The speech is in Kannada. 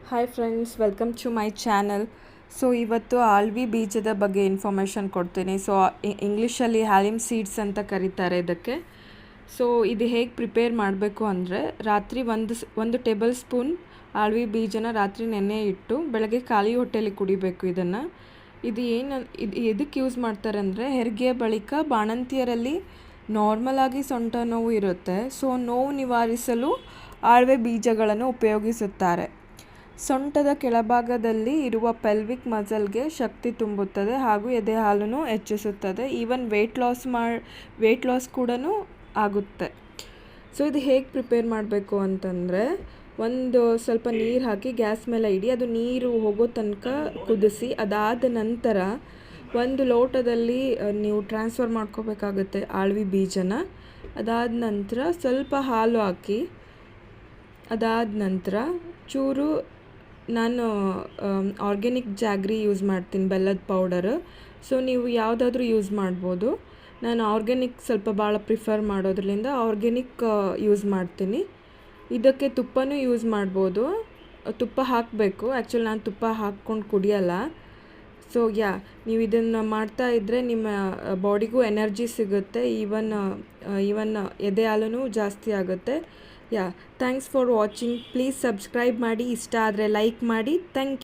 Hi friends, welcome to my channel. So ಇವತ್ತು ಆಳ್ವಿ ಬೀಜದ ಬಗ್ಗೆ ಇನ್ಫಾರ್ಮೇಷನ್ ಕೊಡ್ತೀನಿ. ಸೊ ಇಂಗ್ಲೀಷಲ್ಲಿ ಹ್ಯಾಲಿಮ್ ಸೀಡ್ಸ್ ಅಂತ ಕರೀತಾರೆ ಇದಕ್ಕೆ. ಸೊ ಇದು ಹೇಗೆ ಪ್ರಿಪೇರ್ ಮಾಡಬೇಕು ಅಂದರೆ, ರಾತ್ರಿ ಒಂದು ಟೇಬಲ್ ಸ್ಪೂನ್ ಆಳ್ವಿ ಬೀಜನ ರಾತ್ರಿ ನೆನೆ ಇಟ್ಟು ಬೆಳಗ್ಗೆ ಖಾಲಿ ಹೊಟ್ಟೆಯಲ್ಲಿ ಕುಡಿಬೇಕು ಇದನ್ನು. ಇದು ಎದಕ್ಕೆ ಯೂಸ್ ಮಾಡ್ತಾರೆ ಅಂದರೆ, ಹೆರಿಗೆಯ ಬಳಿಕ ಬಾಣಂತಿಯರಲ್ಲಿ ನಾರ್ಮಲಾಗಿ ಸೊಂಟ ನೋವು ಇರುತ್ತೆ. ಸೊ ನೋವು ನಿವಾರಿಸಲು ಆಳ್ವೆ ಬೀಜಗಳನ್ನು ಉಪಯೋಗಿಸುತ್ತಾರೆ. ಸೊಂಟದ ಕೆಳಭಾಗದಲ್ಲಿ ಇರುವ ಪೆಲ್ವಿಕ್ ಮಸಲ್ಗೆ ಶಕ್ತಿ ತುಂಬುತ್ತದೆ ಹಾಗೂ ಎದೆ ಹಾಲನ್ನು ಹೆಚ್ಚಿಸುತ್ತದೆ. ಈವನ್ ವೆಯ್ಟ್ ಲಾಸ್ ಕೂಡ ಆಗುತ್ತೆ. ಸೊ ಇದು ಹೇಗೆ ಪ್ರಿಪೇರ್ ಮಾಡಬೇಕು ಅಂತಂದರೆ, ಒಂದು ಸ್ವಲ್ಪ ನೀರು ಹಾಕಿ ಗ್ಯಾಸ್ ಮೇಲೆ ಇಡಿ, ಅದು ನೀರು ಹೋಗೋ ತನಕ ಕುದಿಸಿ. ಅದಾದ ನಂತರ ಒಂದು ಲೋಟದಲ್ಲಿ ನೀವು ಟ್ರಾನ್ಸ್ಫರ್ ಮಾಡ್ಕೋಬೇಕಾಗುತ್ತೆ ಆಳ್ವಿ ಬೀಜನ. ಅದಾದ ನಂತರ ಸ್ವಲ್ಪ ಹಾಲು ಹಾಕಿ, ಅದಾದ ನಂತರ ಚೂರು ನಾನು ಆರ್ಗ್ಯಾನಿಕ್ ಜಾಗ್ರಿ ಯೂಸ್ ಮಾಡ್ತೀನಿ, ಬೆಲ್ಲದ ಪೌಡರು. ಸೊ ನೀವು ಯಾವುದಾದ್ರೂ ಯೂಸ್ ಮಾಡ್ಬೋದು. ನಾನು ಆರ್ಗ್ಯಾನಿಕ್ ಸ್ವಲ್ಪ ಭಾಳ ಪ್ರಿಫರ್ ಮಾಡೋದ್ರಿಂದ ಆರ್ಗ್ಯಾನಿಕ್ ಯೂಸ್ ಮಾಡ್ತೀನಿ. ಇದಕ್ಕೆ ತುಪ್ಪನೂ ಯೂಸ್ ಮಾಡ್ಬೋದು. ತುಪ್ಪ ಹಾಕಬೇಕು. ಆ್ಯಕ್ಚುಲಿ ನಾನು ತುಪ್ಪ ಹಾಕ್ಕೊಂಡು ಕುಡಿಯಲ್ಲ. ಸೊ ನೀವು ಇದನ್ನು ಮಾಡ್ತಾ ಇದ್ದರೆ ನಿಮ್ಮ ಬಾಡಿಗೂ ಎನರ್ಜಿ ಸಿಗುತ್ತೆ. ಈವನ್ ಎದೆ ಹಾಲೂ ಜಾಸ್ತಿ ಆಗುತ್ತೆ. Thanks for watching. Please subscribe ಮಾಡಿ. ಇಷ್ಟ ಆದರೆ ಲೈಕ್ ಮಾಡಿ. Thank you.